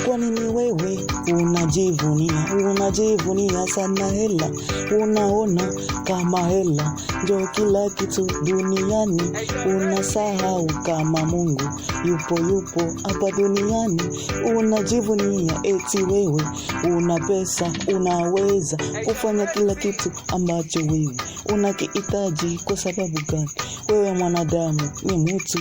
Kwa nini wewe unajivunia sana hela? Unaona kama hela ndio kila kitu duniani. Unasahau kama Mungu yupo hapa duniani. Unajivunia eti wewe una pesa, unaweza kufanya kila kitu ambacho wewe unakihitaji. Kwa sababu gani? Wewe mwanadamu ni mtu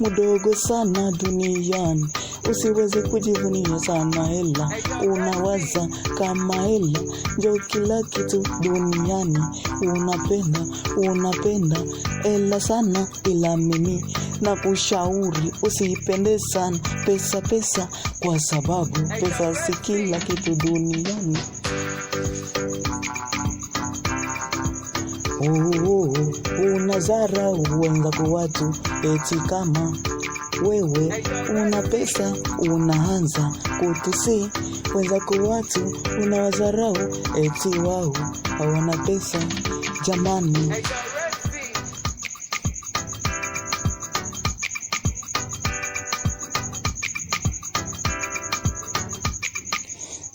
mdogo sana duniani. Usiweze kujivunia sana hela. Unawaza kama hela ndio kila kitu duniani. Unapenda hela sana, ila mimi na kushauri usipende sana pesa, kwa sababu pesa si kila kitu duniani. Unadharau wenzako watu eti kama wewe una pesa, unaanza kutusi wenzako watu, unawadharau eti wao hawana pesa. Jamani,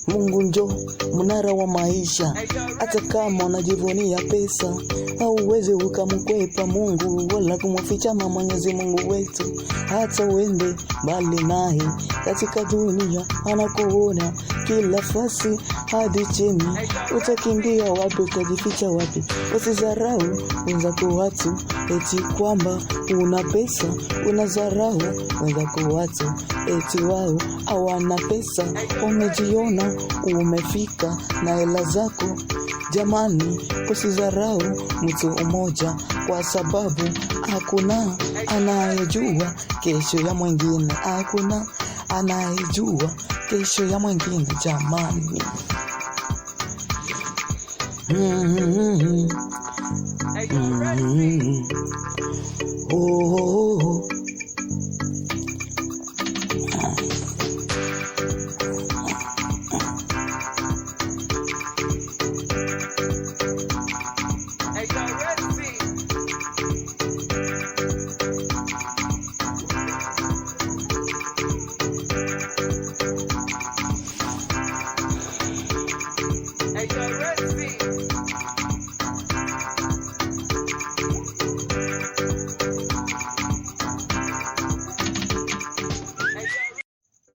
Mungu njo mnara wa maisha. Hata kama unajivunia pesa, hauwezi ukamkwepa Mungu wala kumficha Mwenyezi Mungu wetu. Hata uende mbali naye katika dunia, anakuona kila fasi hadi chini. Utakimbia wapi? Utajificha wapi? Usidharau wenzako watu eti kwamba una pesa. Unadharau wenzako watu eti wao hawana pesa. Umejiona umefika na hela zako. Jamani, usidharau mtu mmoja, kwa sababu hakuna anayejua kesho ya mwingine. Hakuna anayejua kesho ya mwingine, jamani.